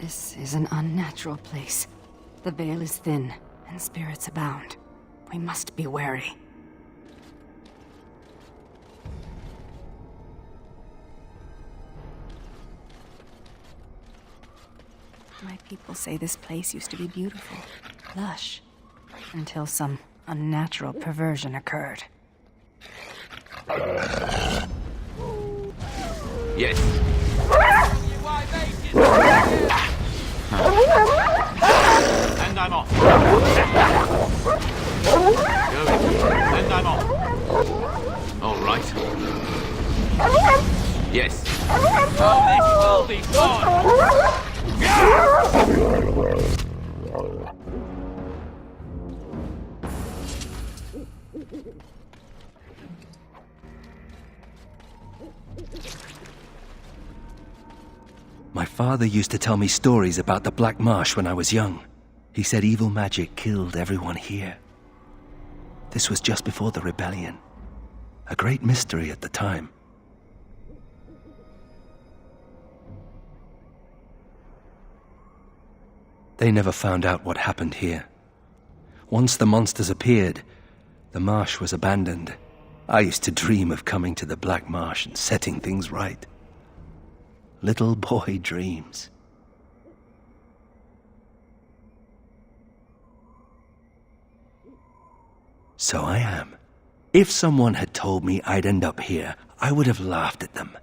This is an unnatural place. The veil is thin, and spirits abound. We must be wary. My people say this place used to be beautiful, lush, until some unnatural perversion occurred. Yes. And I'm off. Going. And I'm off. All right. Yes. Oh, this will be fun. My father used to tell me stories about the Blackmarsh when I was young. He said evil magic killed everyone here. This was just before the rebellion. A great mystery at the time. They never found out what happened here. Once the monsters appeared, the marsh was abandoned. I used to dream of coming to the Blackmarsh and setting things right. Little boy dreams. So I am. If someone had told me I'd end up here, I would have laughed at them.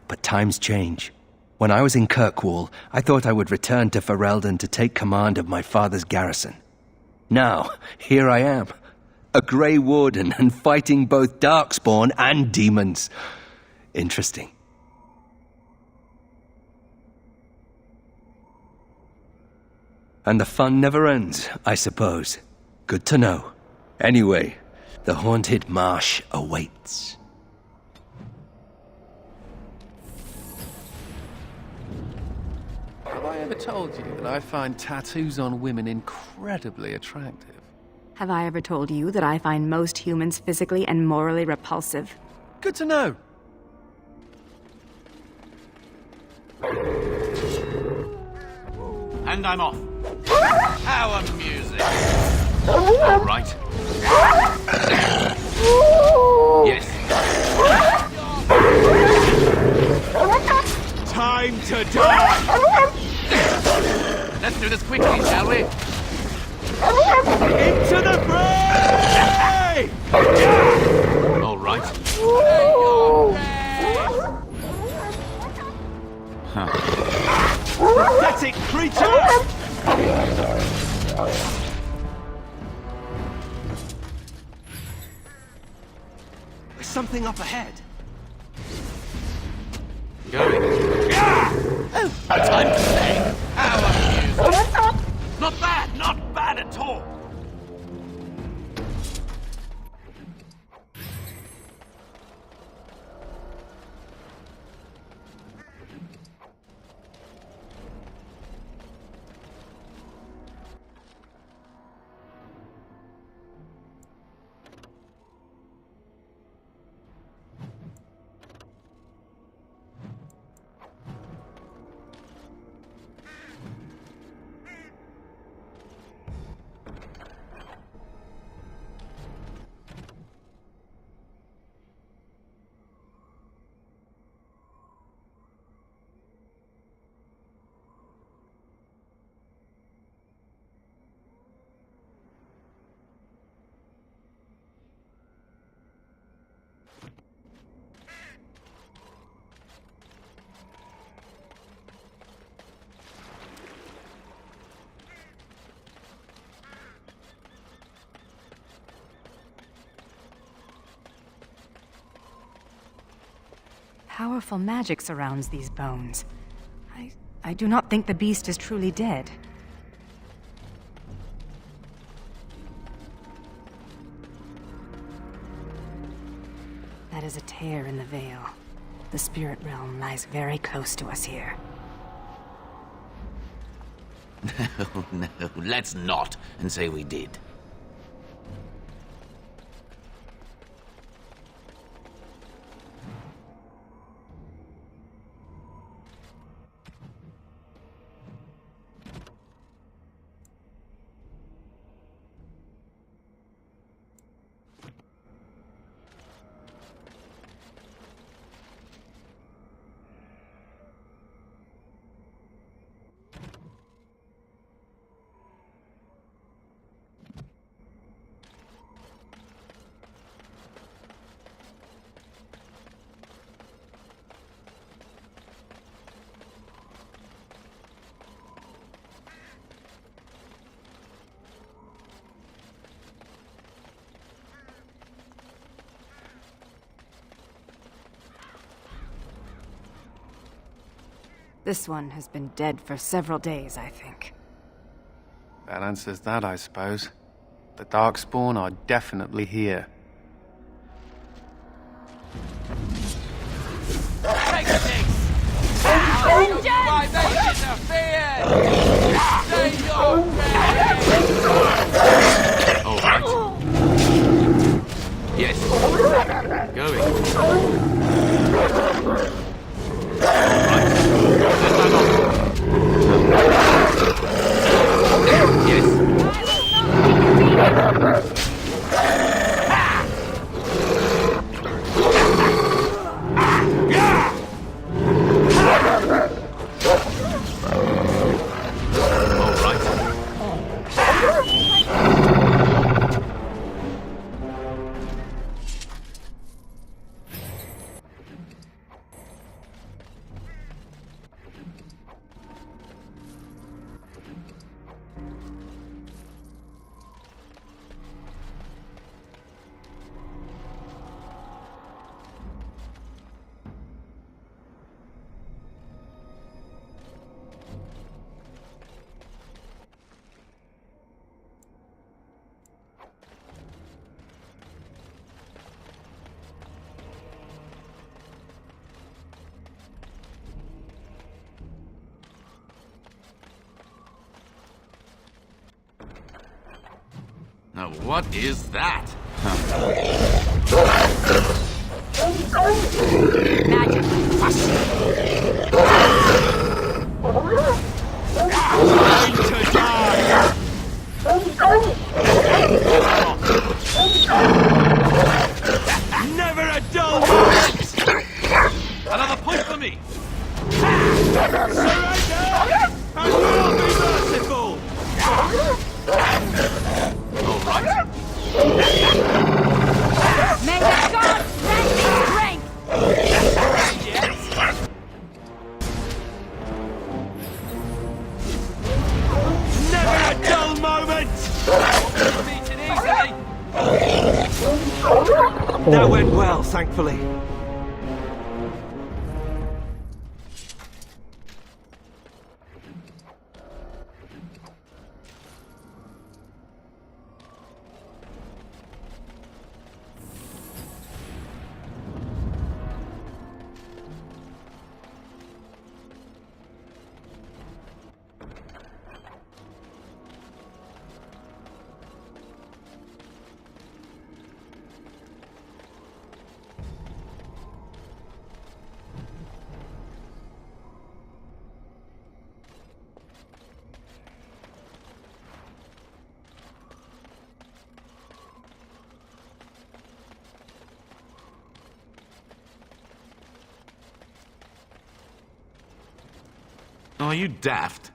But times change. When I was in Kirkwall, I thought I would return to Ferelden to take command of my father's garrison. Now, here I am, a Grey Warden and fighting both Darkspawn and demons. Interesting. And the fun never ends, I suppose. Good to know. Anyway, the haunted marsh awaits. Have I ever told you that I find tattoos on women incredibly attractive? Have I ever told you that I find most humans physically and morally repulsive? Good to know. And I'm off. How amusing. All right. Yes. Time to die! Let's do this quickly, shall we? Into the fray! All right. Pathetic creature! There's something up ahead. Going. Oh, time to play. How amusing. Not bad, not bad at all. Powerful magic surrounds these bones. I do not think the beast is truly dead. That is a tear in the veil. The spirit realm lies very close to us here. No, let's not and say we did. This one has been dead for several days, I think. That answers that, I suppose. The Darkspawn are definitely here. Take six! Why they interfered! Say your prayers! All right. Yes. Going. Yes. Now what is that? Magic. Time to die! Never a dull moment! Another point for me! Surrender! And we'll be merciful! All right. May the gods grant me strength! Yes. Never a dull moment! Beat it easily. That went well, thankfully. Are you daft?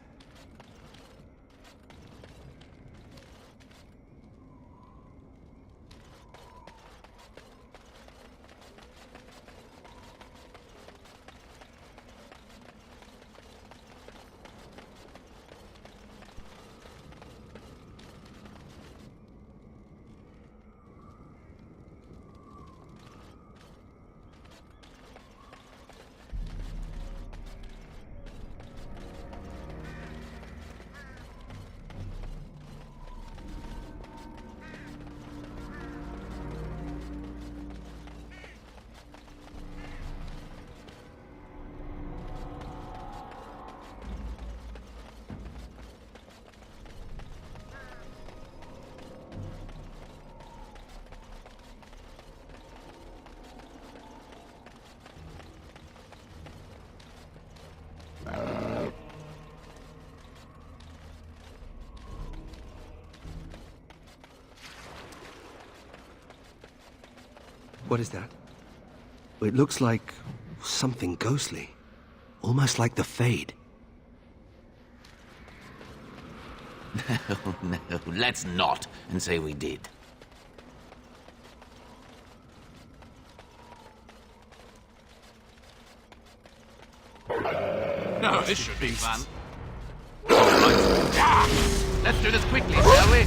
What is that? It looks like something ghostly. Almost like the Fade. No, let's not and say we did. No, this should be fun. All right. Let's do this quickly, shall we?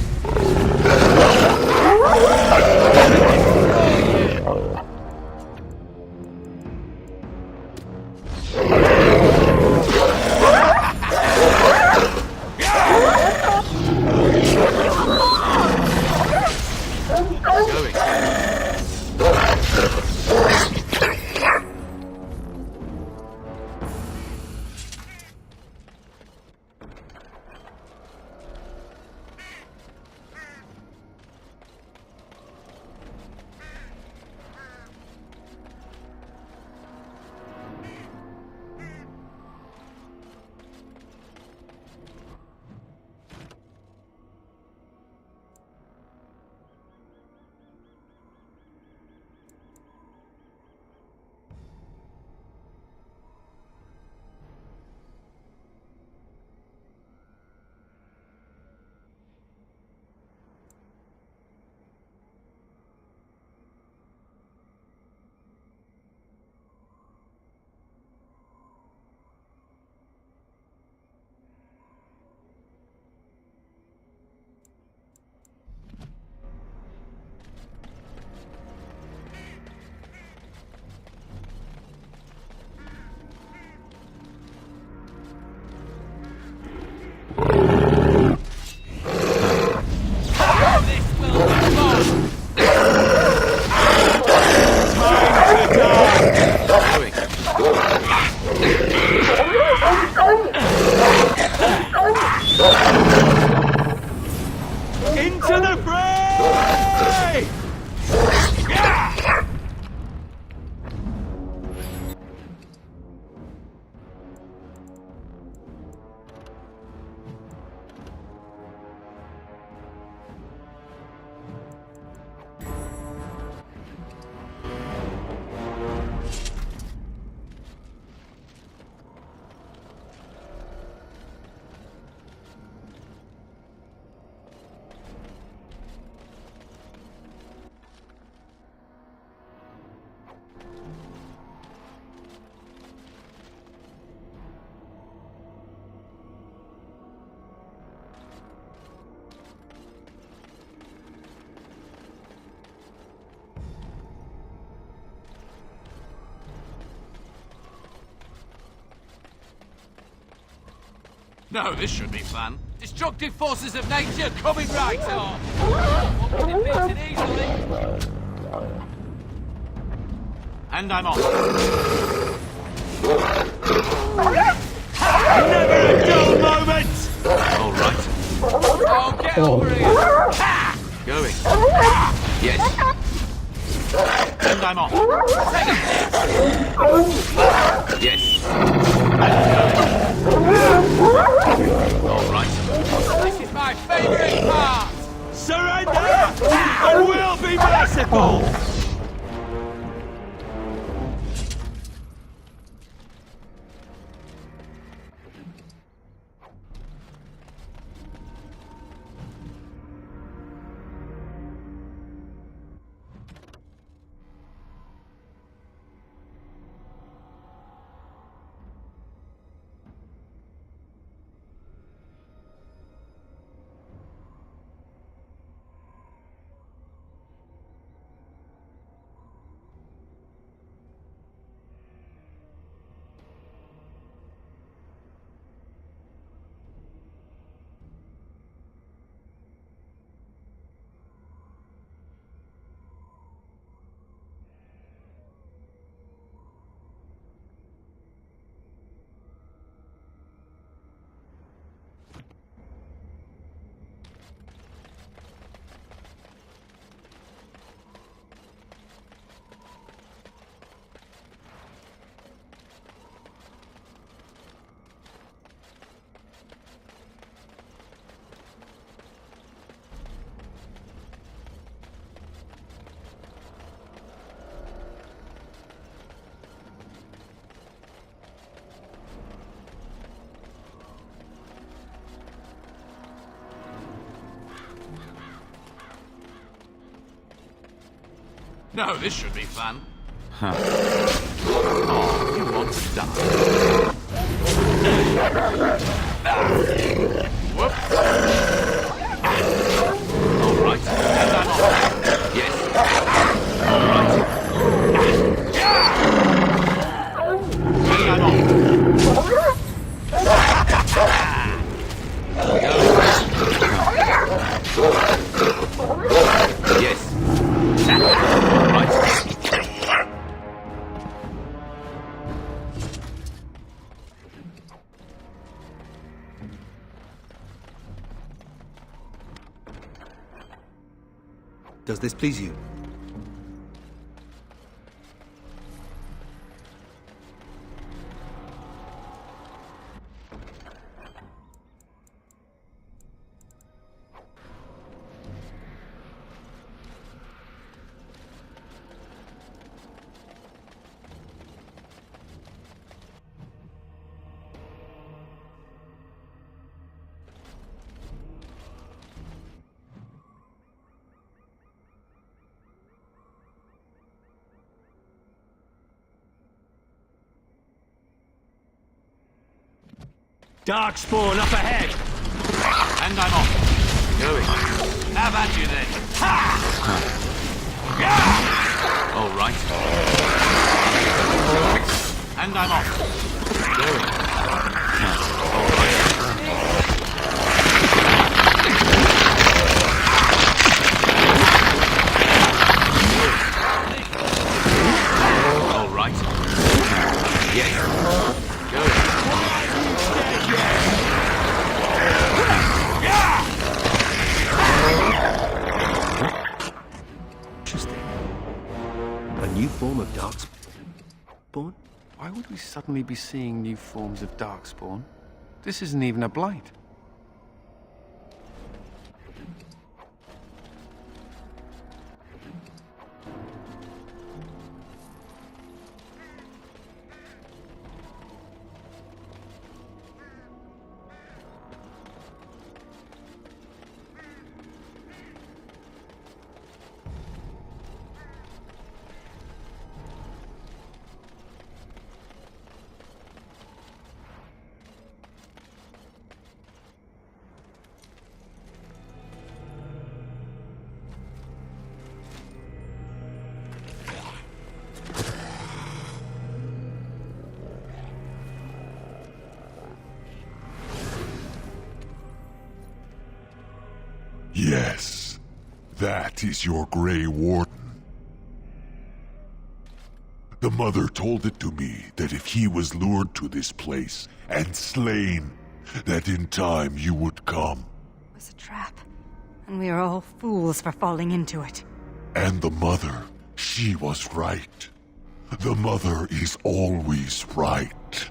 No, this should be fun. Destructive forces of nature coming right on. Won't be defeated easily. And I'm off. Never a dull moment! All right. Oh, get over here. Ha! Going. Yes. And I'm off. Take it. Yes. And going. All right. This is my favourite part. Surrender! And we'll be merciful! No, this should be fun. Huh. Oh, you want to die. Whoop. All right. And I'm off. Yes. All right. And I'm off. Yes. Does this please you? Darkspawn up ahead! And I'm off. Going. Have at you then. Ha! Yeah! All right. And I'm off. Going. All right. All right. Yes. Going. Interesting. A new form of darkspawn? Why would we suddenly be seeing new forms of darkspawn? This isn't even a blight. Yes, that is your Grey Warden. The mother told it to me that if he was lured to this place and slain, that in time you would come. It was a trap, and we are all fools for falling into it. And the mother, she was right. The mother is always right.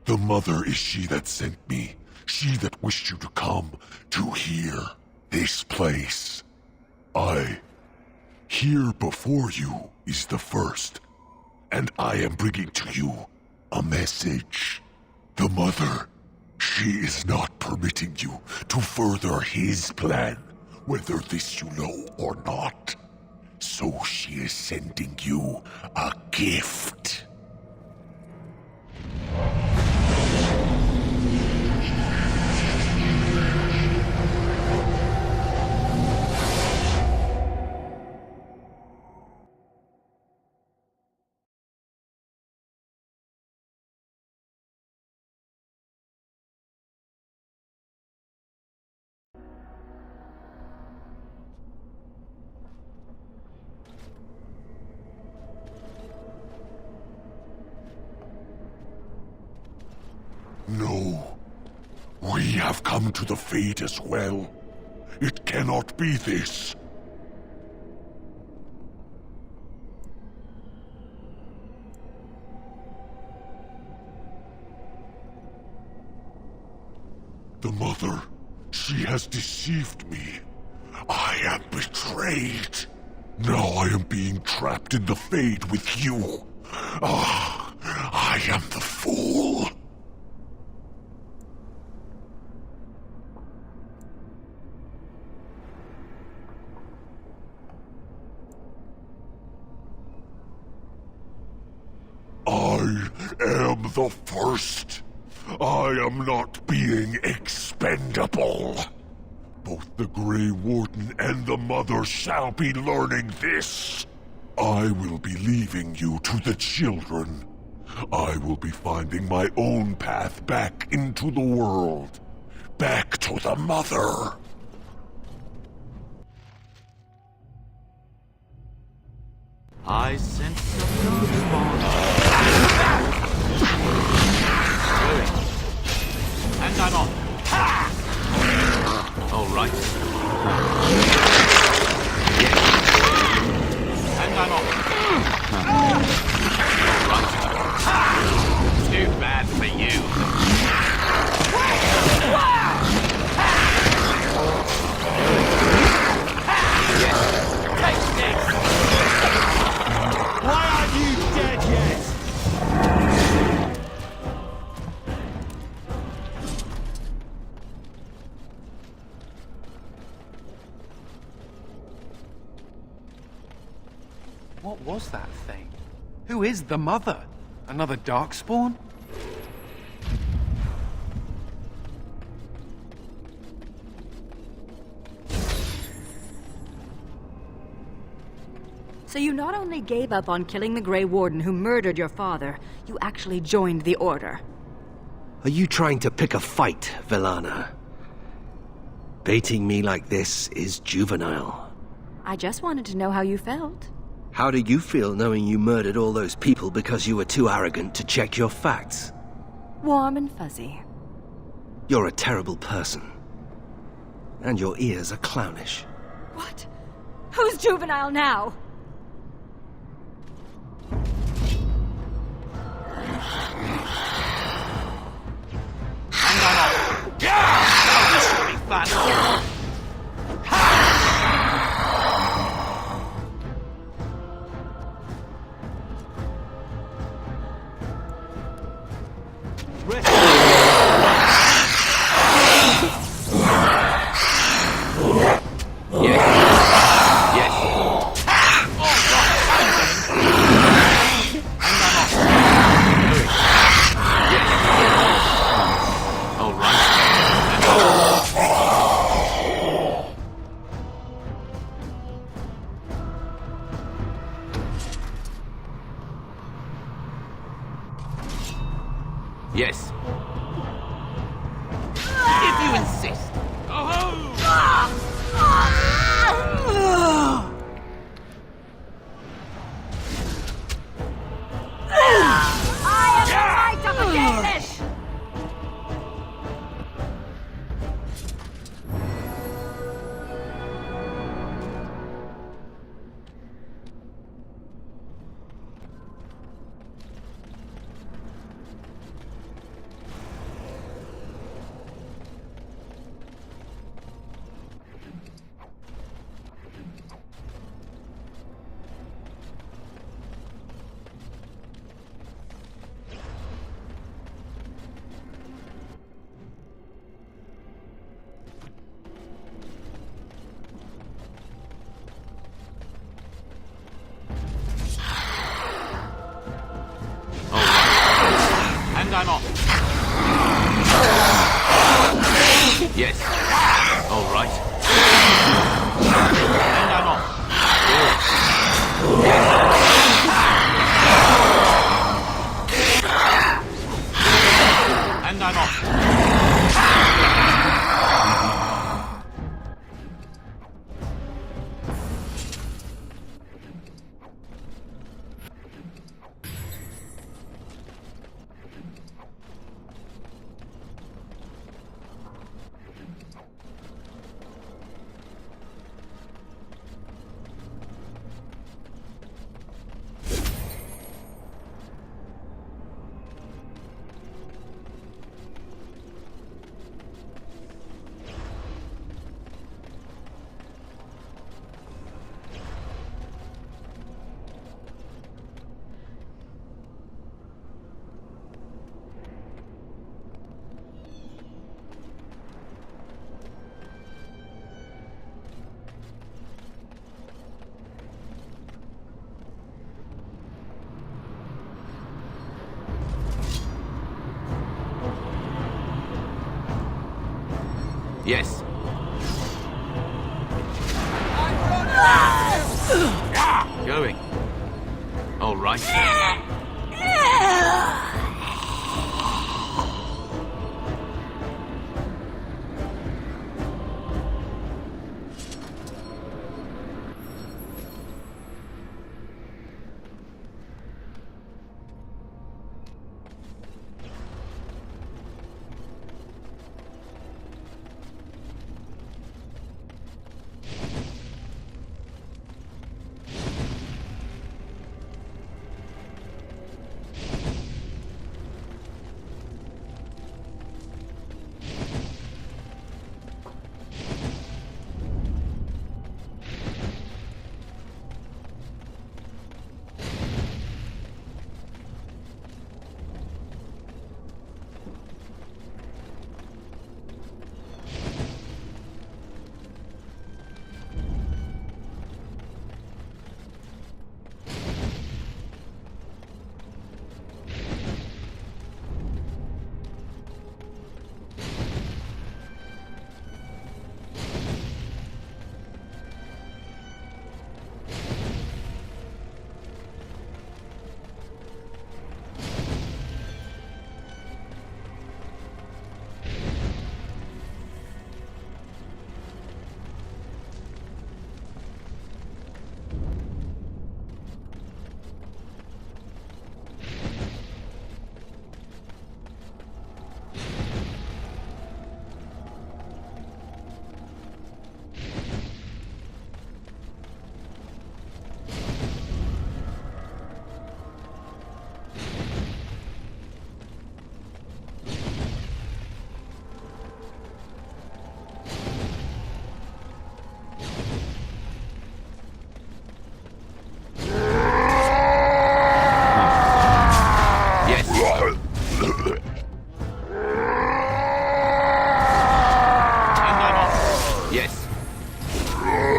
The mother is she that sent me, she that wished you to come to here, this place. Here before you is the first, and I am bringing to you a message. The mother, she is not permitting you to further his plan, whether this you know or not. So she is sending you a gift. No. We have come to the fate as well. It cannot be this. The mother, she has deceived me. I am betrayed. Now I am being trapped in the Fade with you. Ah, I am the fool. I am the first. I am not being expendable. Both the Grey Warden and the Mother shall be learning this. I will be leaving you to the children. I will be finding my own path back into the world. Back to the Mother. I sense a darkspawn. And I'm on. All right. Yes. And I'm on. All right. Too bad for you. Yes. Take this. Why aren't you dead yet? What was that thing? Who is the Mother? Another Darkspawn? So you not only gave up on killing the Grey Warden who murdered your father, you actually joined the Order. Are you trying to pick a fight, Velana? Baiting me like this is juvenile. I just wanted to know how you felt. How do you feel knowing you murdered all those people because you were too arrogant to check your facts? Warm and fuzzy. You're a terrible person. And your ears are clownish. What? Who's juvenile now? And I'm on. Now this should be fun. Yes. Yes. If you insist. And I'm off. Yes. All right. And I'm off. And I'm off. Yes. Going. All right.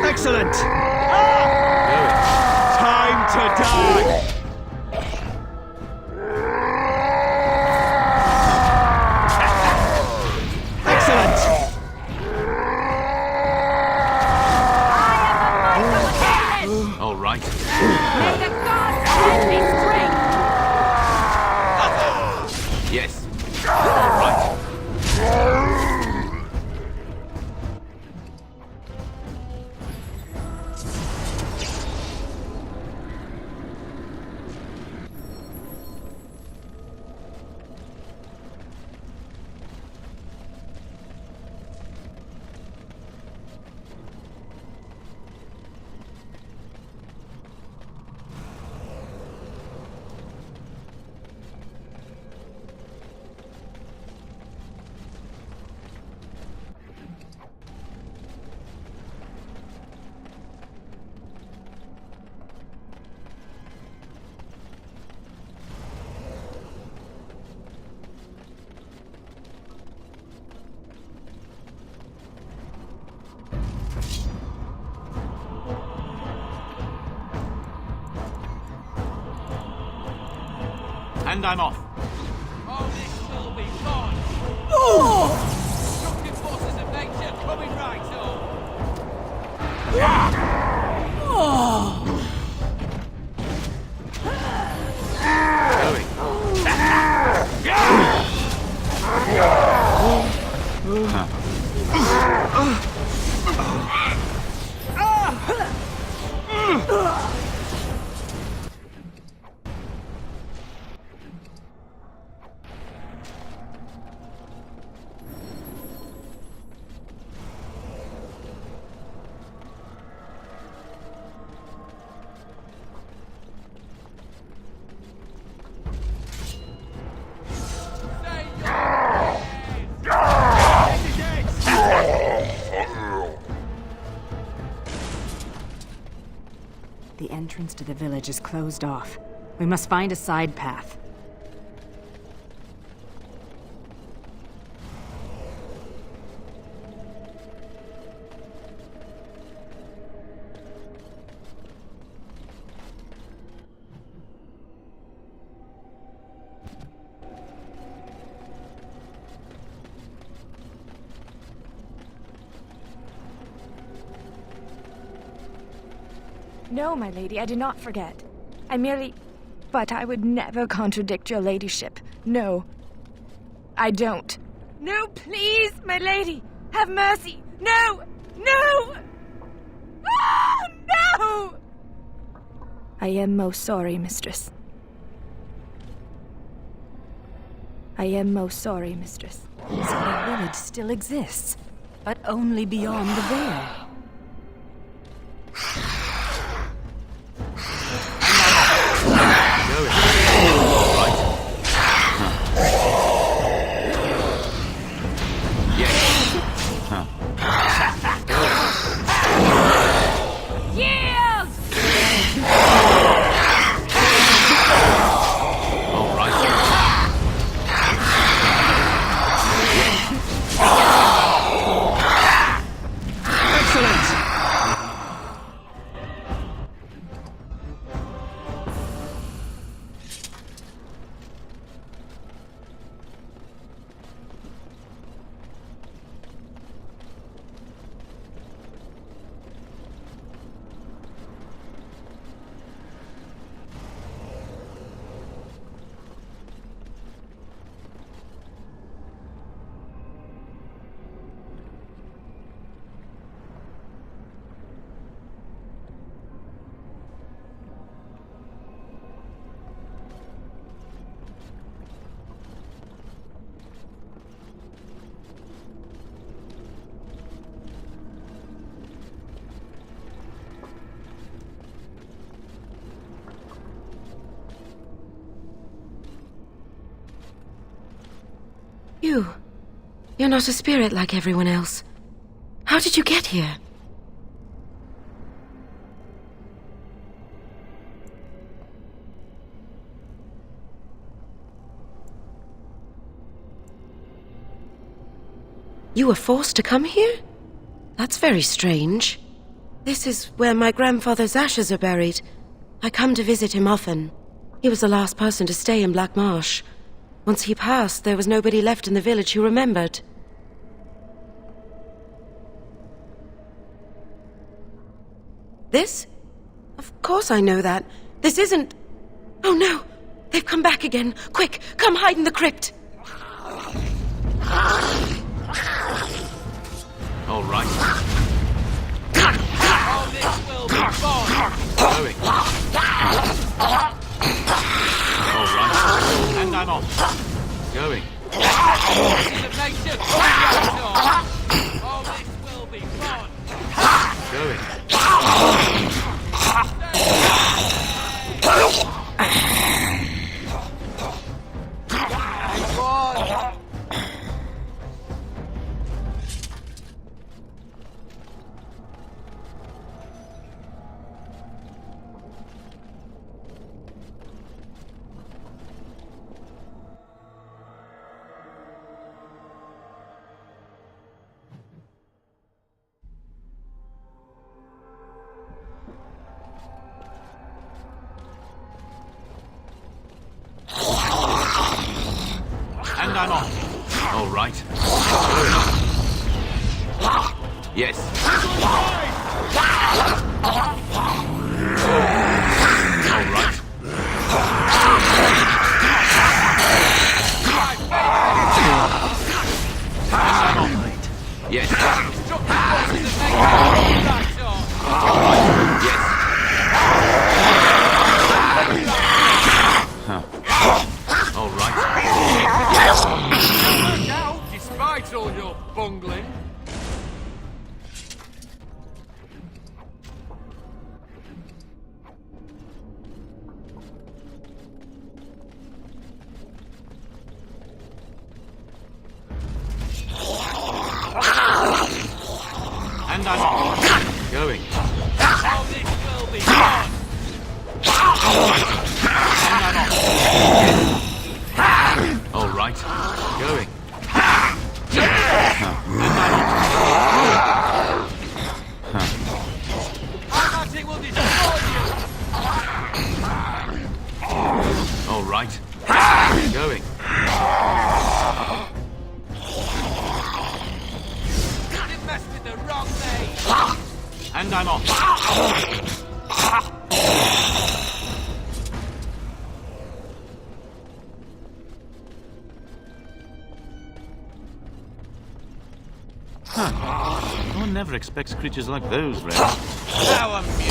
Excellent! Time to die! Excellent! All right. May the gods grant me strength! Yes. And I'm off. Oh, this will be fun! Destructive forces of nature coming right up! The entrance to the village is closed off. We must find a side path. No, my lady, I did not forget. I merely... But I would never contradict your ladyship. No. I don't. No, please, my lady! Have mercy! No! No! Ah, no! I am most sorry, mistress. I am most sorry, mistress. So the village still exists, but only beyond the veil. You're not a spirit like everyone else. How did you get here? You were forced to come here? That's very strange. This is where my grandfather's ashes are buried. I come to visit him often. He was the last person to stay in Blackmarsh. Once he passed, there was nobody left in the village who remembered. This? Of course I know that. This isn't... Oh no! They've come back again! Quick, come hide in the crypt! All right. Oh, this will be fun! Going. All right. And I'm off. Going. Forces of nature, oh, this will be fun! Going. And I'm off. All right. Yes. All right. Yes. Yes. All right. Now, despite all your bungling. And I'm off. Going. How this will be done. And I'm off. All right. Going. And I'm off. Our magic will destroy you. All right. Going. You've messed with the wrong name. And I'm off. One never expects creatures like those, Red. How amusing.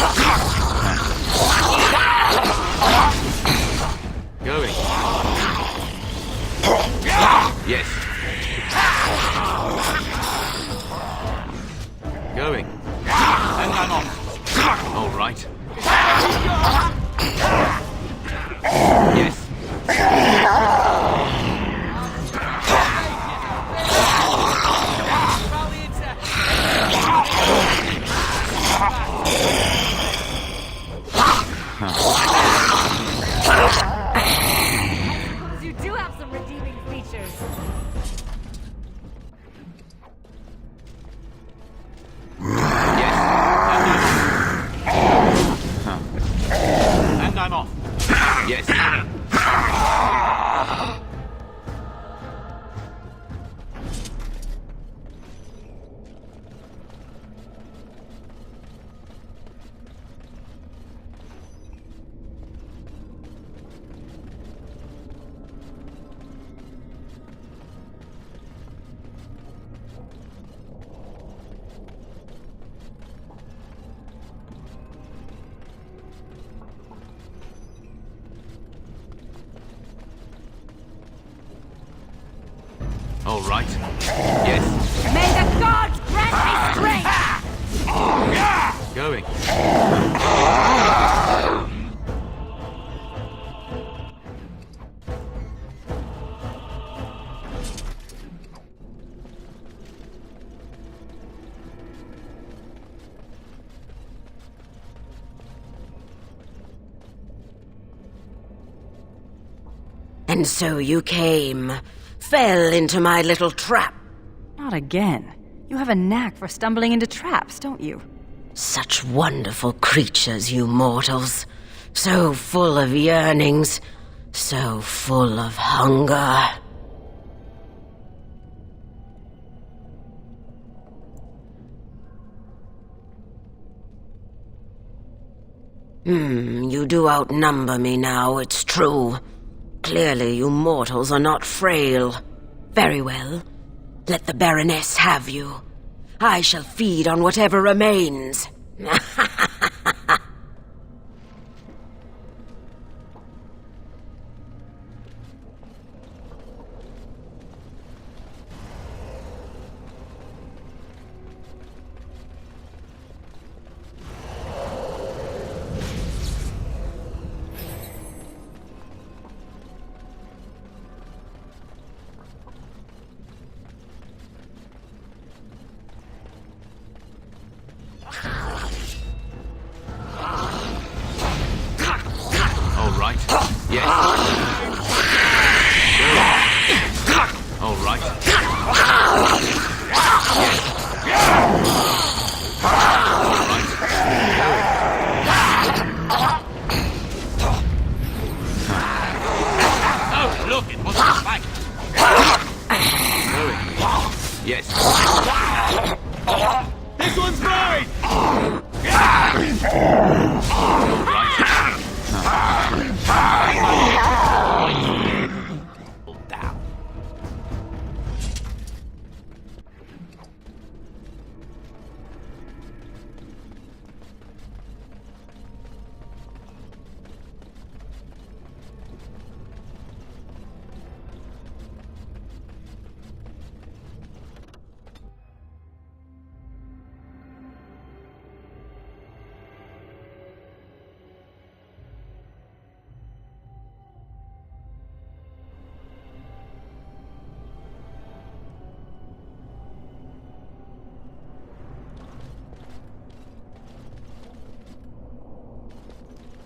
Going. Yes. Going. And I'm off. All right. Yes. You do have some redeeming features. And I'm off. Yes. All right. Yes. May the gods grant me strength! Going. And so you came. Fell into my little trap. Not again. You have a knack for stumbling into traps, don't you? Such wonderful creatures, you mortals. So full of yearnings. So full of hunger. You do outnumber me now, it's true. Clearly, you mortals are not frail. Very well. Let the Baroness have you. I shall feed on whatever remains. Down.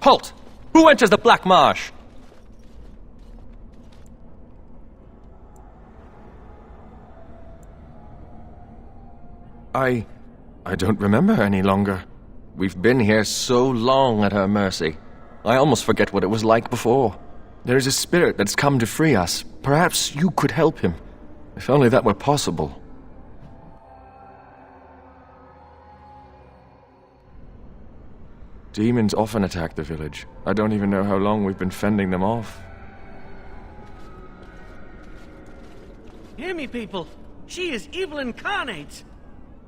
Halt! Who enters the Blackmarsh? I don't remember any longer. We've been here so long at her mercy. I almost forget what it was like before. There is a spirit that's come to free us. Perhaps you could help him. If only that were possible. Demons often attack the village. I don't even know how long we've been fending them off. Hear me, people. She is evil incarnate.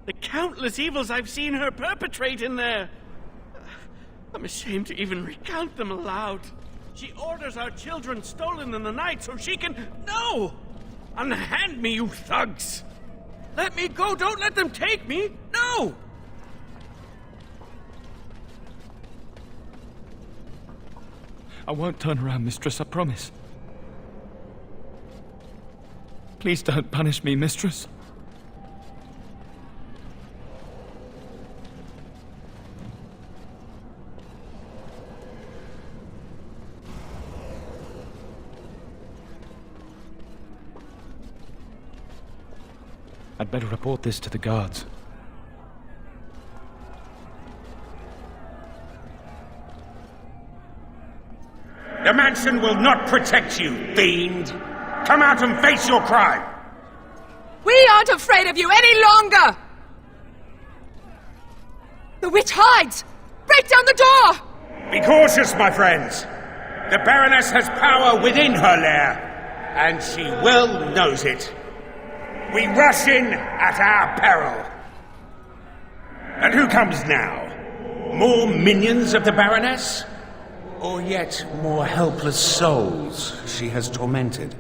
The countless evils I've seen her perpetrate in there. I'm ashamed to even recount them aloud. She orders our children stolen in the night so she can... No! Unhand me, you thugs! Let me go! Don't let them take me! No! I won't turn around, mistress, I promise. Please don't punish me, mistress. I'd better report this to the guards. The mansion will not protect you, fiend! Come out and face your crime! We aren't afraid of you any longer! The witch hides! Break down the door! Be cautious, my friends! The Baroness has power within her lair, and she well knows it. We rush in at our peril. And who comes now? More minions of the Baroness? Or yet more helpless souls she has tormented?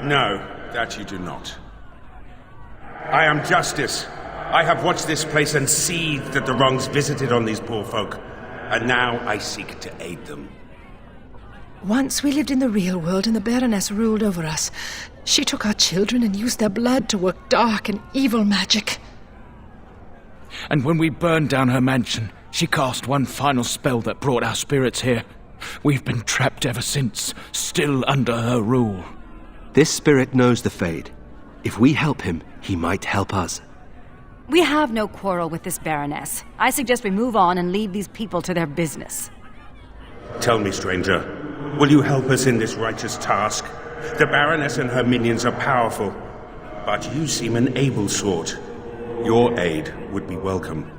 No, that you do not. I am justice. I have watched this place and seethed at the wrongs visited on these poor folk, and now I seek to aid them. Once we lived in the real world and the Baroness ruled over us. She took our children and used their blood to work dark and evil magic. And when we burned down her mansion, she cast one final spell that brought our spirits here. We've been trapped ever since, still under her rule. This spirit knows the Fade. If we help him, he might help us. We have no quarrel with this Baroness. I suggest we move on and leave these people to their business. Tell me, stranger, will you help us in this righteous task? The Baroness and her minions are powerful, but you seem an able sort. Your aid would be welcome.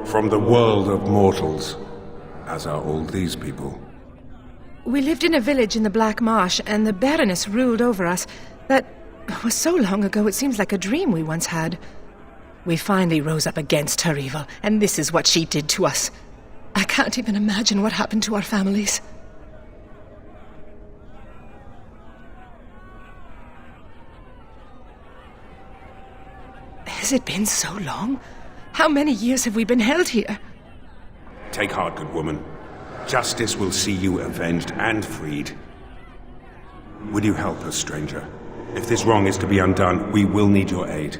From the world of mortals, as are all these people. We lived in a village in the Blackmarsh, and the Baroness ruled over us. That was so long ago, it seems like a dream we once had. We finally rose up against her evil, and this is what she did to us. I can't even imagine what happened to our families. Has it been so long? How many years have we been held here? Take heart, good woman. Justice will see you avenged and freed. Will you help us, stranger? If this wrong is to be undone, we will need your aid.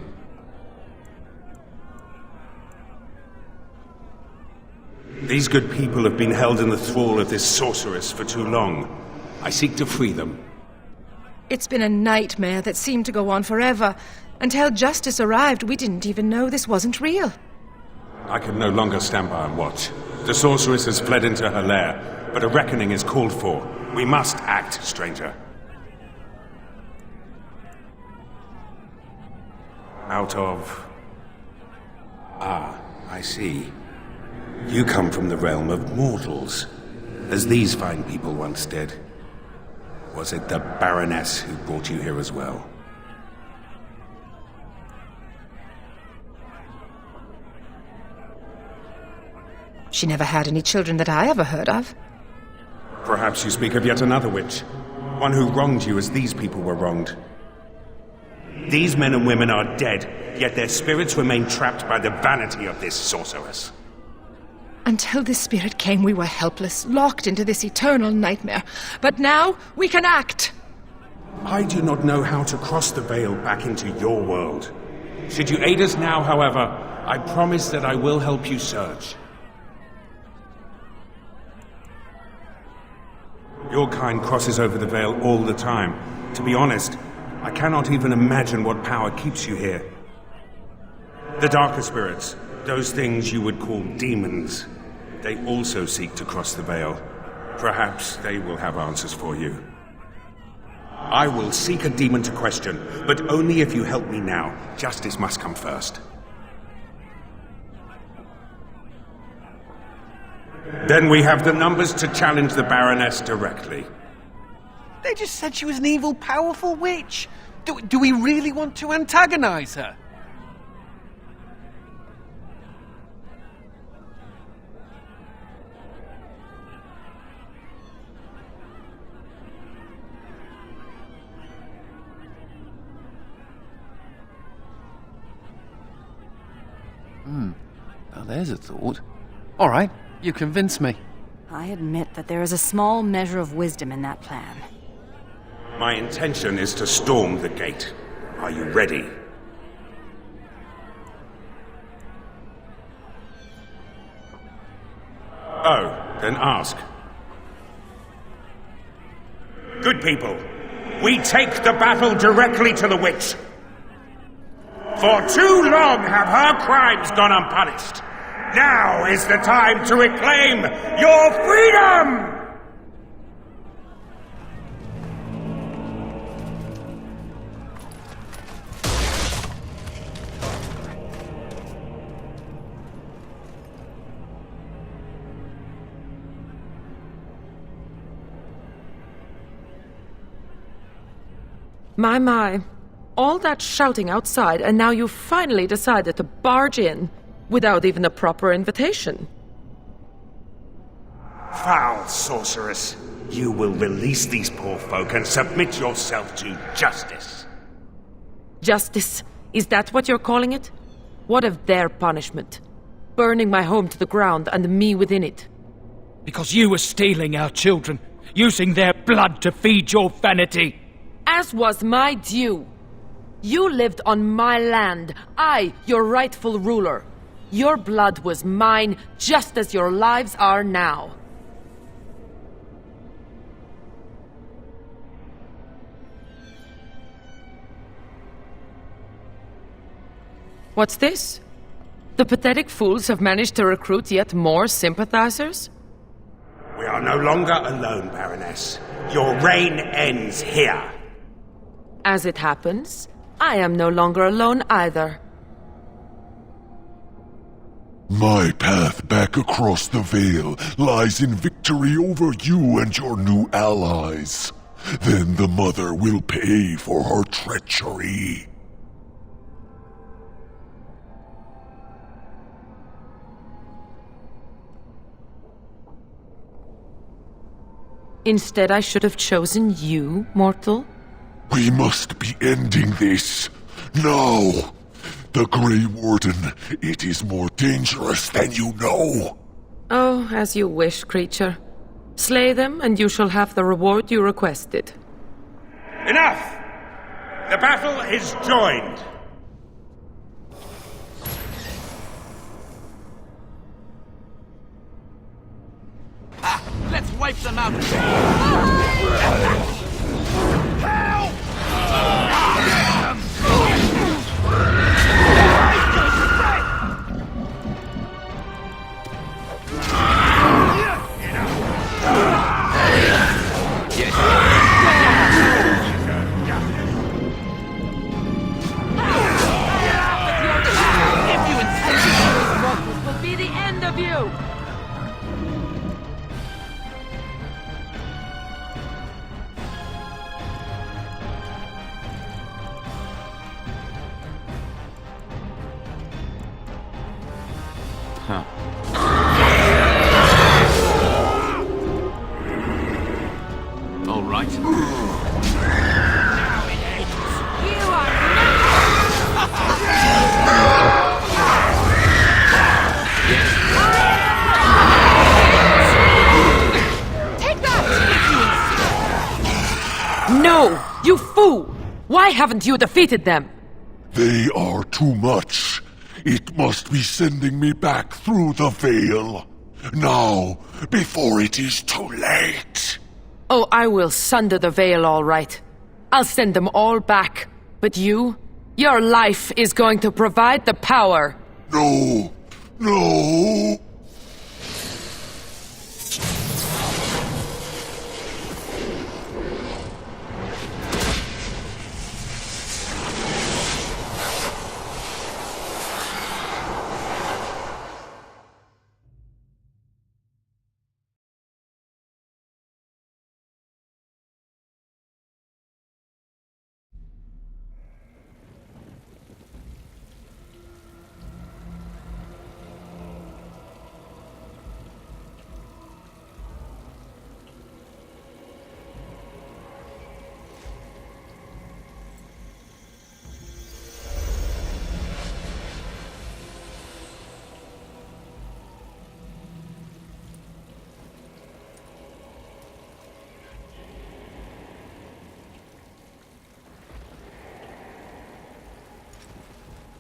These good people have been held in the thrall of this sorceress for too long. I seek to free them. It's been a nightmare that seemed to go on forever. Until justice arrived, we didn't even know this wasn't real. I can no longer stand by and watch. The sorceress has fled into her lair, but a reckoning is called for. We must act, stranger. Out of... Ah, I see. You come from the realm of mortals, as these fine people once did. Was it the Baroness who brought you here as well? She never had any children that I ever heard of. Perhaps you speak of yet another witch. One who wronged you as these people were wronged. These men and women are dead, yet their spirits remain trapped by the vanity of this sorceress. Until this spirit came, we were helpless, locked into this eternal nightmare. But now, we can act! I do not know how to cross the veil back into your world. Should you aid us now, however, I promise that I will help you search. Your kind crosses over the veil all the time. To be honest, I cannot even imagine what power keeps you here. The darker spirits, those things you would call demons, they also seek to cross the veil. Perhaps they will have answers for you. I will seek a demon to question, but only if you help me now. Justice must come first. Then we have the numbers to challenge the Baroness directly. They just said she was an evil, powerful witch. Do we really want to antagonize her? Now there's a thought. All right, you convince me. I admit that there is a small measure of wisdom in that plan. My intention is to storm the gate. Are you ready? Oh, then ask. Good people, we take the battle directly to the witch. For too long have her crimes gone unpunished. Now is the time to reclaim your freedom! My. All that shouting outside, and now you finally decided to barge in without even a proper invitation. Foul sorceress, you will release these poor folk and submit yourself to justice. Justice? Is that what you're calling it? What of their punishment? Burning my home to the ground and me within it. Because you were stealing our children, using their blood to feed your vanity. As was my due. You lived on my land, I, your rightful ruler. Your blood was mine, just as your lives are now. What's this? The pathetic fools have managed to recruit yet more sympathizers? We are no longer alone, Baroness. Your reign ends here. As it happens, I am no longer alone either. My path back across the veil lies in victory over you and your new allies. Then the Mother will pay for her treachery. Instead, I should have chosen you, mortal. We must be ending this. Now! The Grey Warden, it is more dangerous than you know. Oh, as you wish, creature. Slay them, and you shall have the reward you requested. Enough! The battle is joined. Let's wipe them out. All right. Take that! No! You fool! Why haven't you defeated them? They are too much. It must be sending me back through the veil. Now, before it is too late. Oh, I will sunder the veil, all right. I'll send them all back. But you? Your life is going to provide the power. No. No.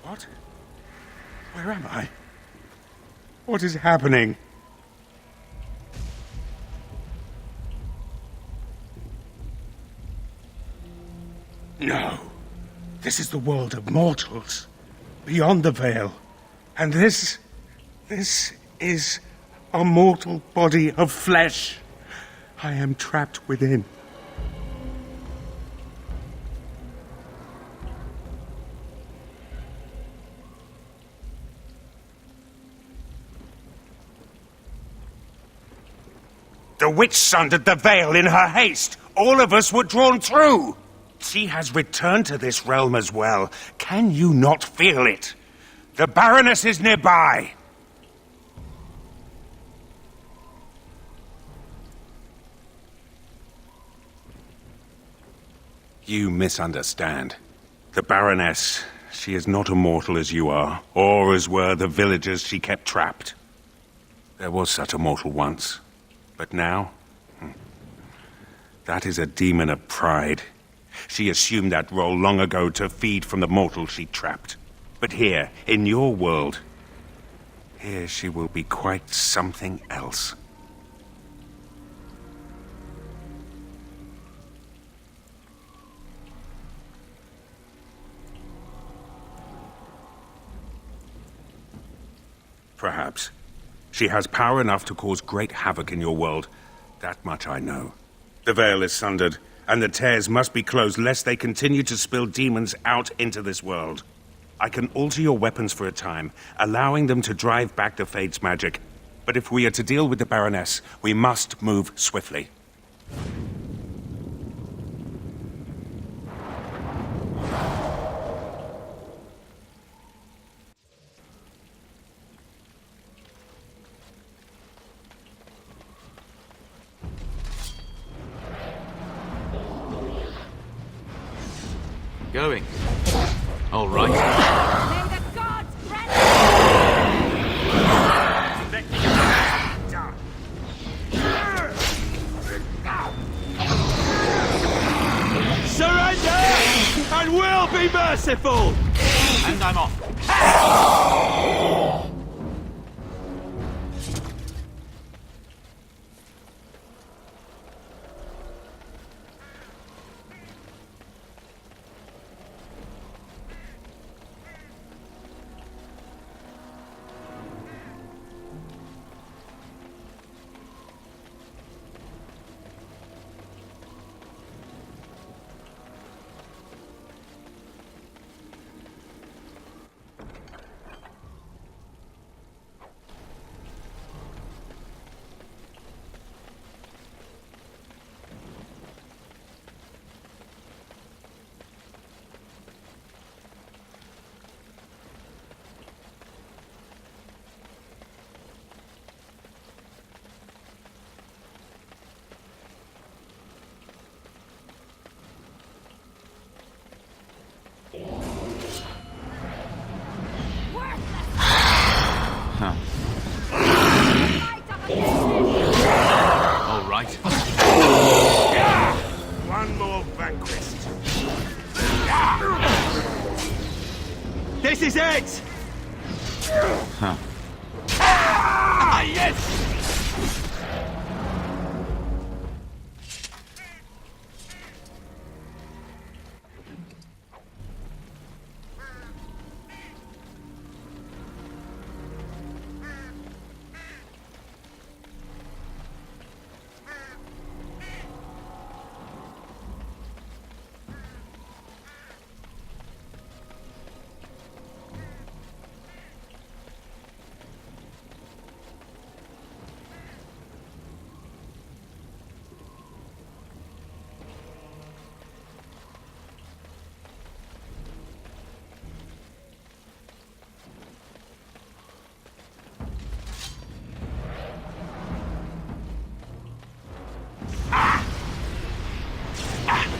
What? Where am I? What is happening? No. This is the world of mortals, beyond the veil. And this is a mortal body of flesh. I am trapped within. The witch sundered the veil in her haste. All of us were drawn through. She has returned to this realm as well. Can you not feel it? The Baroness is nearby. You misunderstand. The Baroness, she is not immortal as you are, or as were the villagers she kept trapped. There was such a mortal once. But now, that is a demon of pride. She assumed that role long ago to feed from the mortal she trapped. But here, in your world, here she will be quite something else. Perhaps. She has power enough to cause great havoc in your world. That much I know. The veil is sundered, and the tears must be closed lest they continue to spill demons out into this world. I can alter your weapons for a time, allowing them to drive back the Fate's magic. But if we are to deal with the Baroness, we must move swiftly. Going. All right. May the gods grant Surrender, and we'll be merciful. And I'm off. is it! Huh. Ah, yes!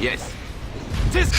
Yes. Tis.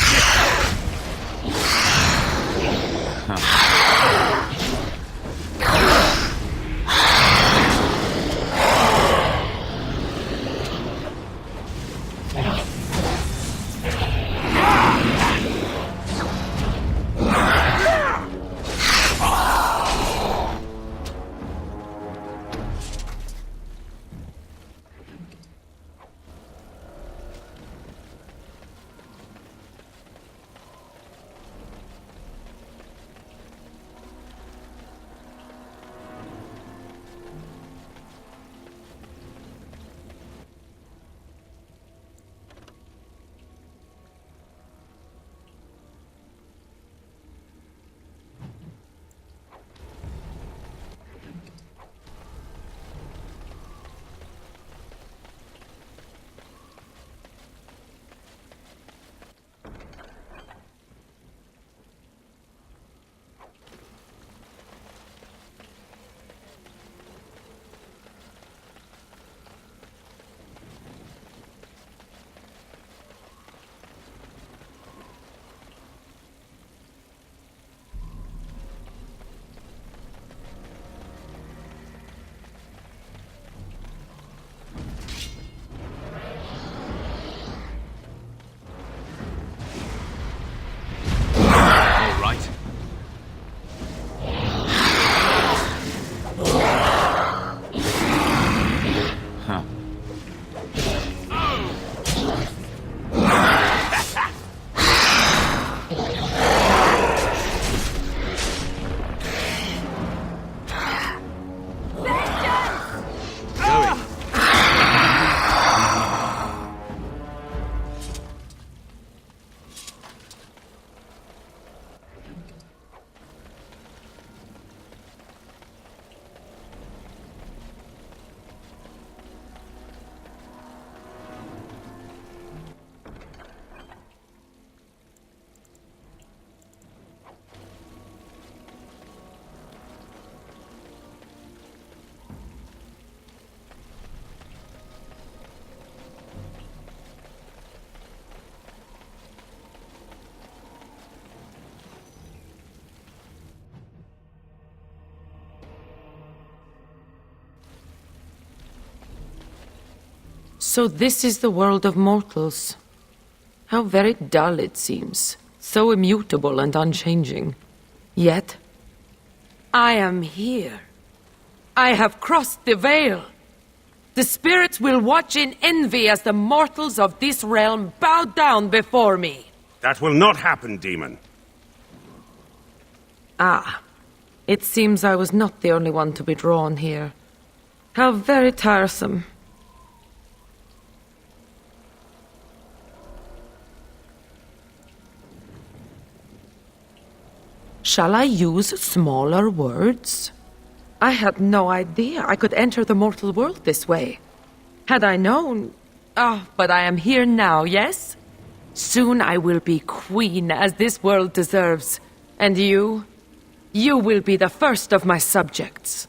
So this is the world of mortals. How very dull it seems. So immutable and unchanging. Yet, I am here. I have crossed the veil. The spirits will watch in envy as the mortals of this realm bow down before me. That will not happen, demon. Ah, it seems I was not the only one to be drawn here. How very tiresome. Shall I use smaller words? I had no idea I could enter the mortal world this way. Had I known... but I am here now, yes? Soon I will be queen, as this world deserves. And you? You will be the first of my subjects.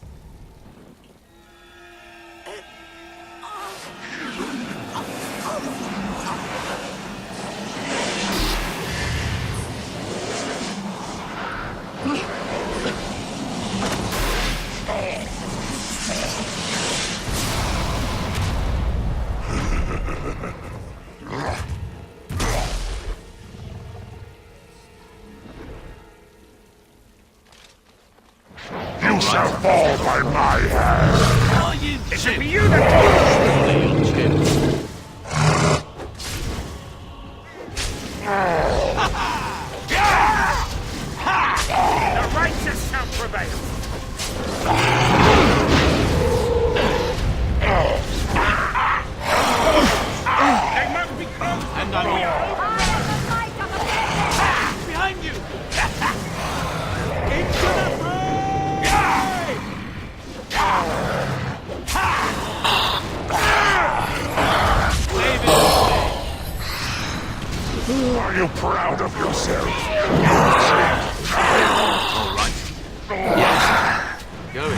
shall fall by my hand. Oh, you It chip. should be you that You chip. The righteous shall prevail. They must be close. And I'm behind you. Into the fray! Save it. Are you proud of yourself? All right. Yes. Go in.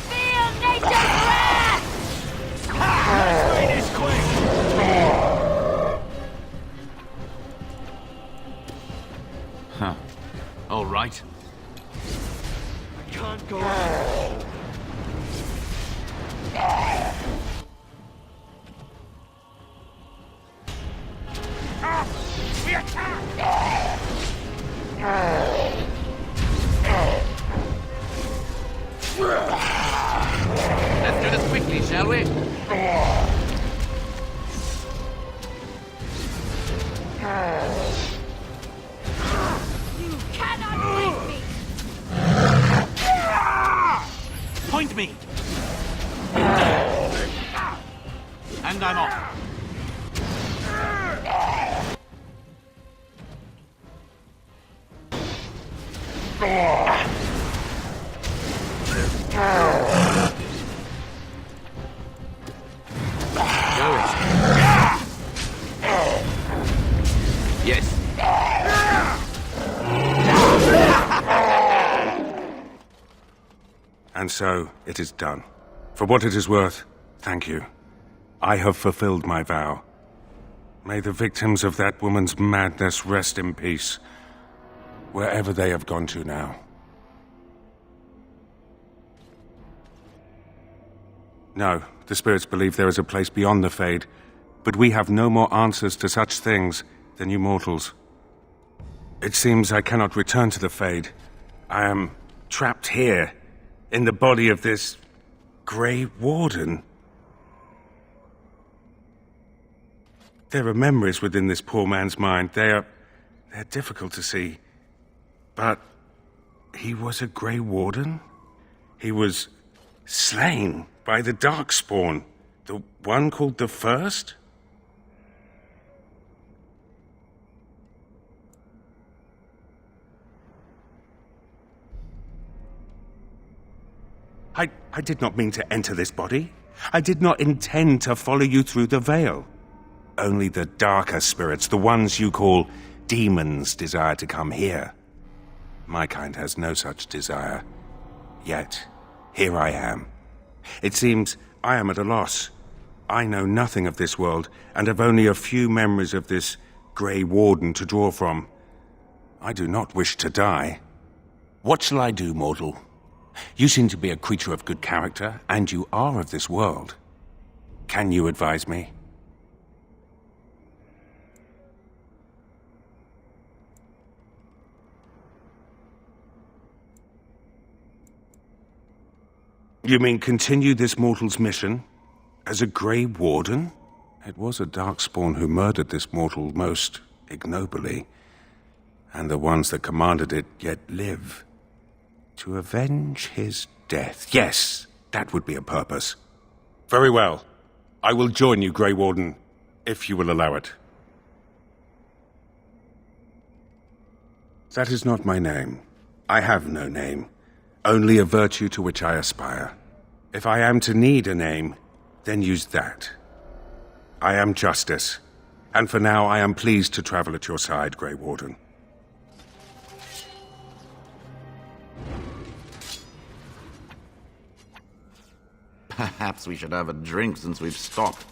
Feel nature's wrath! Let's make this quick. Huh. All right. I can't go on. We attack! Let's do this quickly, shall we? You cannot break me! Point me. And I'm off. Go it. Yes. And so, it is done. For what it is worth, thank you. I have fulfilled my vow. May the victims of that woman's madness rest in peace, wherever they have gone to now. No, the spirits believe there is a place beyond the Fade, but we have no more answers to such things than you mortals. It seems I cannot return to the Fade. I am trapped here, in the body of this Grey Warden. There are memories within this poor man's mind. They're difficult to see. But he was a Grey Warden? He was slain by the Darkspawn, the one called the First? I did not mean to enter this body. I did not intend to follow you through the veil. Only the darker spirits, the ones you call demons, desire to come here. My kind has no such desire. Yet, here I am. It seems I am at a loss. I know nothing of this world, and have only a few memories of this Grey Warden to draw from. I do not wish to die. What shall I do, mortal? You seem to be a creature of good character, and you are of this world. Can you advise me? You mean continue this mortal's mission? As a Grey Warden? It was a Darkspawn who murdered this mortal most ignobly, and the ones that commanded it yet live. To avenge his death. Yes, that would be a purpose. Very well. I will join you, Grey Warden, if you will allow it. That is not my name. I have no name. Only a virtue to which I aspire. If I am to need a name, then use that. I am Justice, and for now I am pleased to travel at your side, Grey Warden. Perhaps we should have a drink since we've stopped.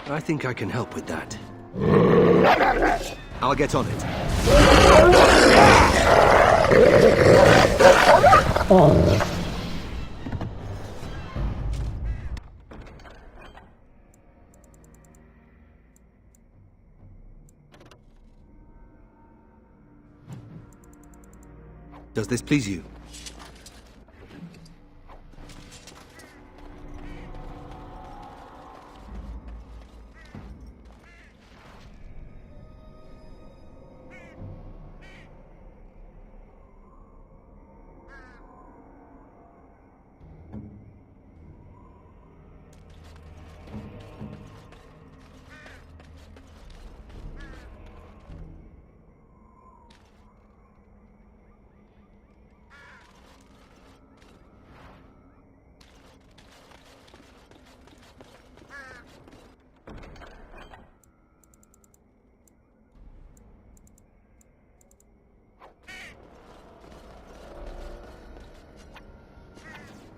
I think I can help with that. I'll get on it. Does this please you?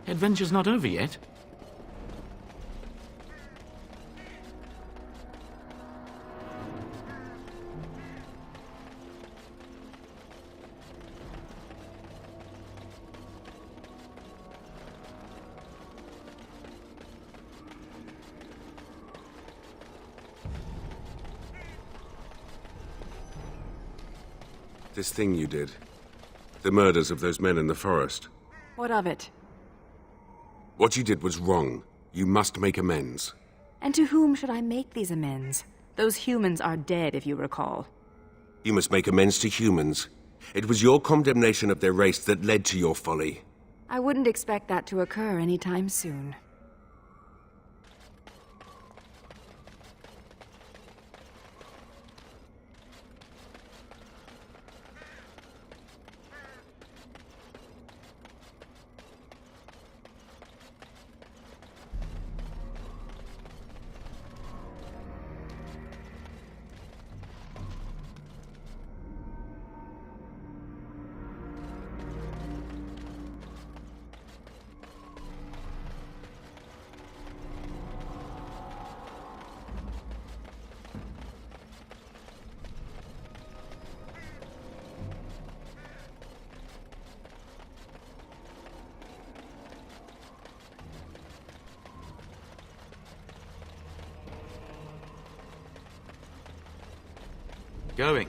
Adventure's not over yet. This thing you did. The murders of those men in the forest. What of it? What you did was wrong. You must make amends. And to whom should I make these amends? Those humans are dead, if you recall. You must make amends to humans. It was your condemnation of their race that led to your folly. I wouldn't expect that to occur anytime soon. Going.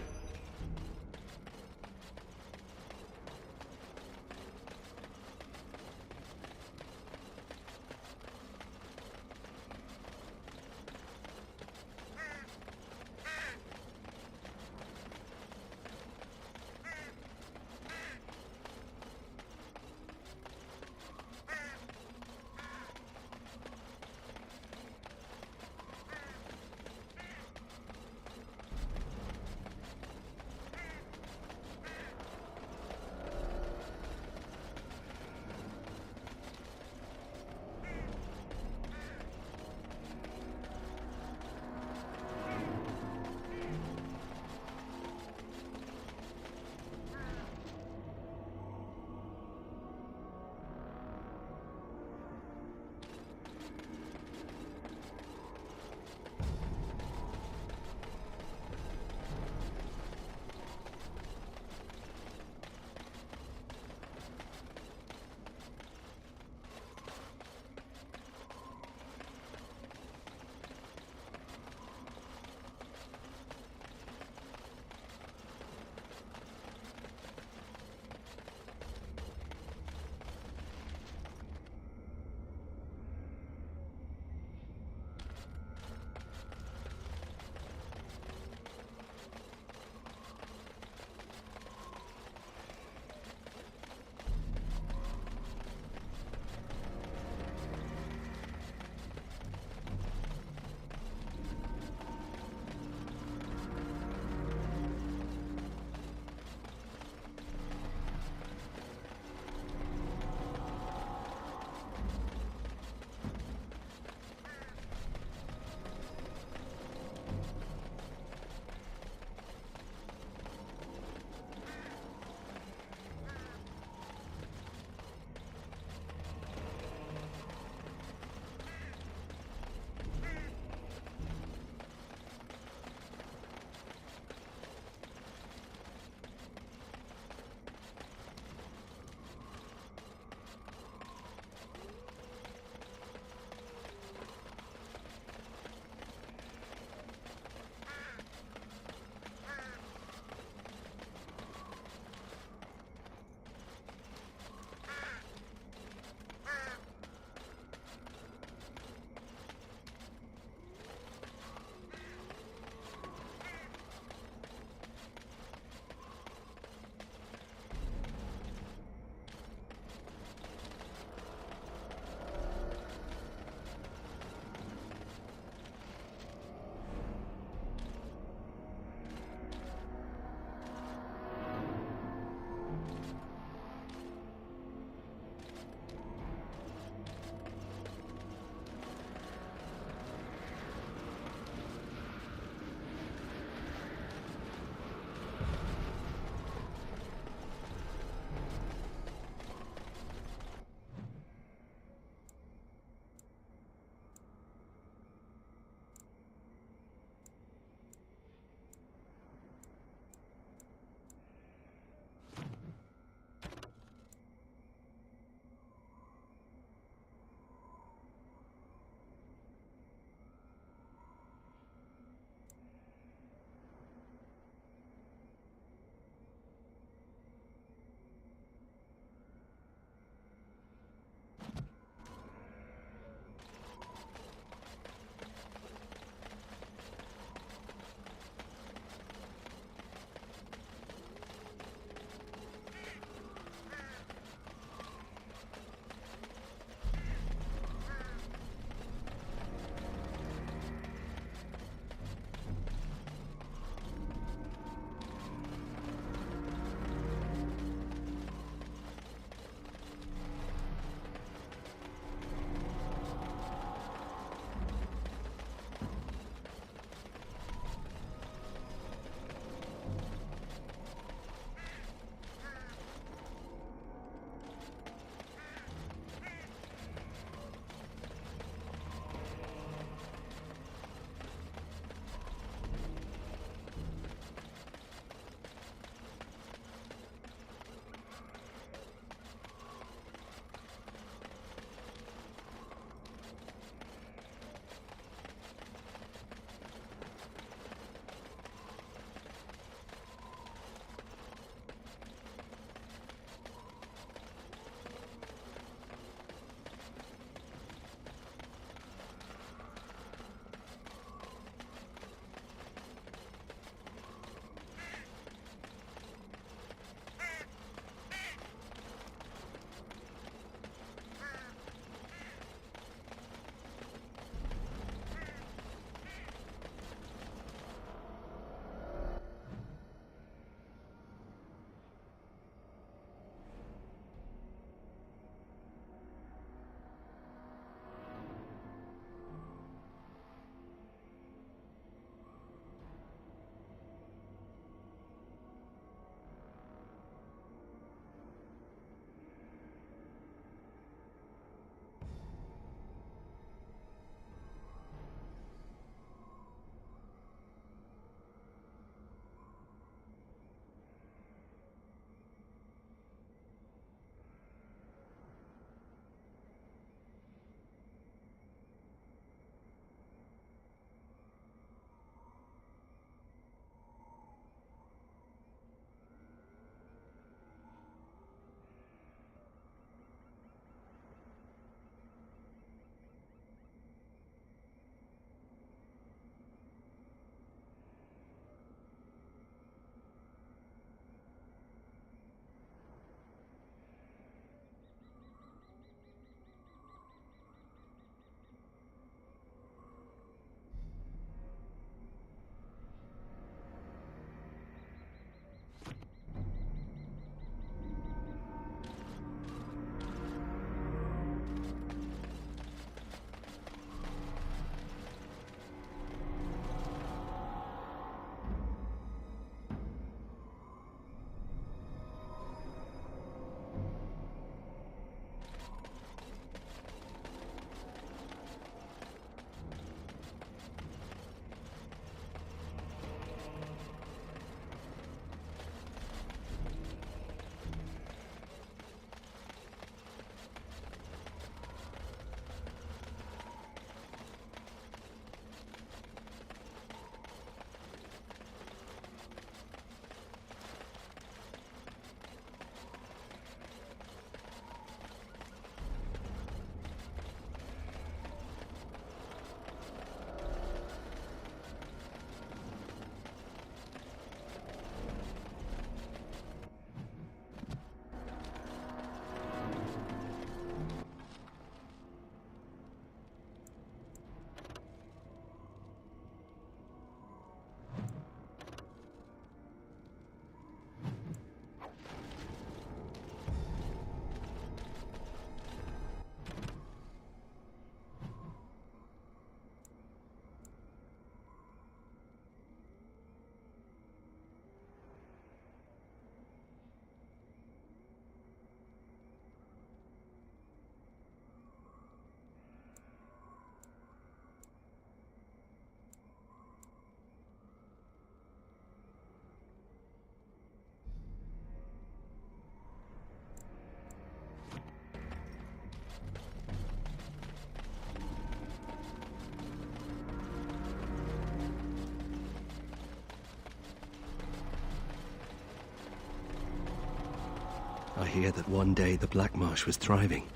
I hear that one day the Blackmarsh was thriving,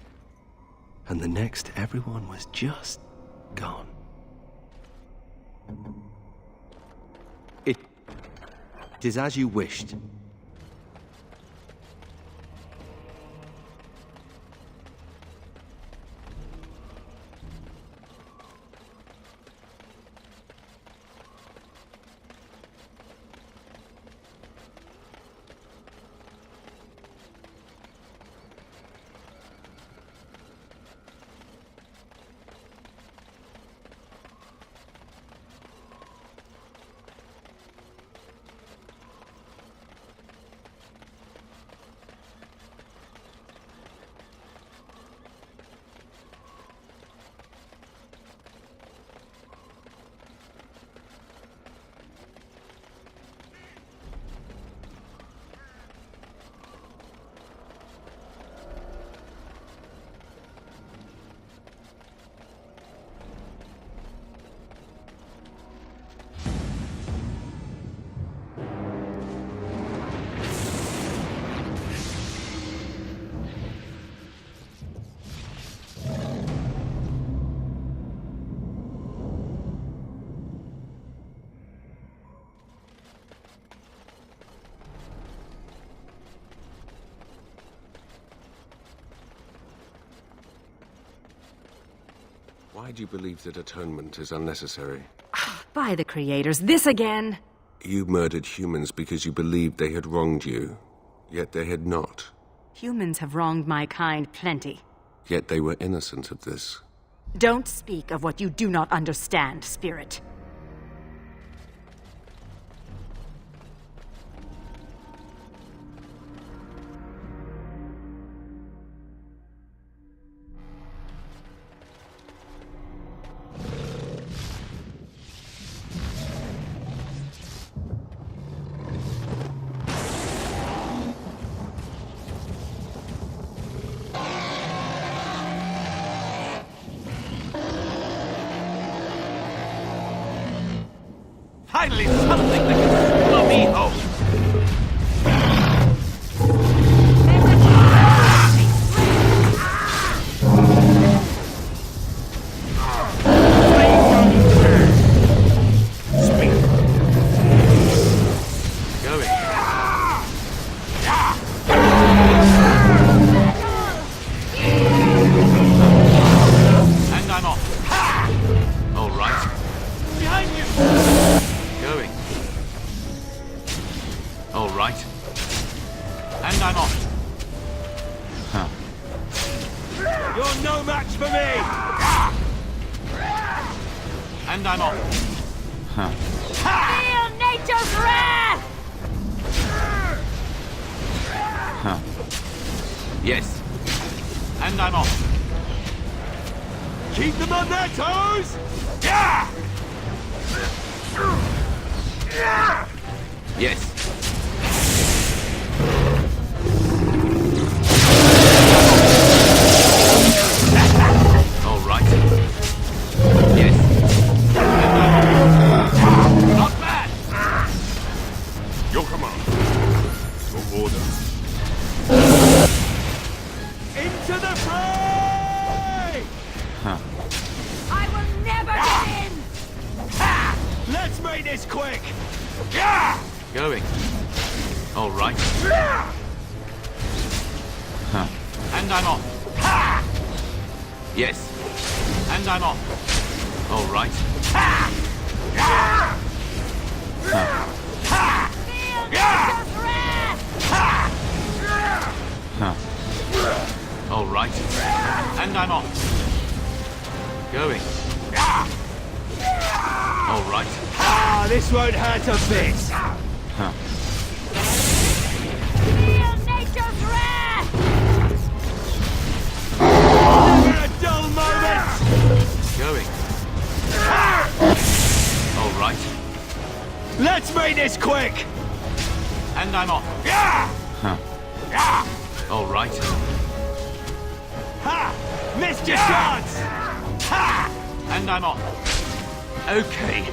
and the next everyone was just gone. It is as you wished. Why do you believe that atonement is unnecessary? By the creators, this again! You murdered humans because you believed they had wronged you, yet they had not. Humans have wronged my kind plenty. Yet they were innocent of this. Don't speak of what you do not understand, Spirit. Finally, something that can swallow me whole. And I'm off. All right. Behind you. Going. All right. And I'm off. Huh. You're no match for me! And I'm off. Huh. Feel nature's wrath! Huh. Yes. And I'm off. Keep them on their toes! Yeah! Yes. All right. Yes. Not bad. Your command. Your order. Into the fray! Huh. I will never give in! Ha! Let's make this quick! Yeah! Going. All right. Huh. And I'm off. Ha! Yes. And I'm off. All right. Ha! Yeah! Huh. Ha! Feel Yeah! nature's wrath! Ha! Huh. All right. And I'm off. Going. All right. Ah, this won't hurt a bit. Huh. Feel nature's wrath! Never a dull moment. Going. All right. Let's make this quick. And I'm off. Yeah! Huh. Yeah! All right. Ha! Missed your chance. Ha! And I'm off. Okay.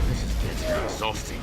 This is getting exhausting.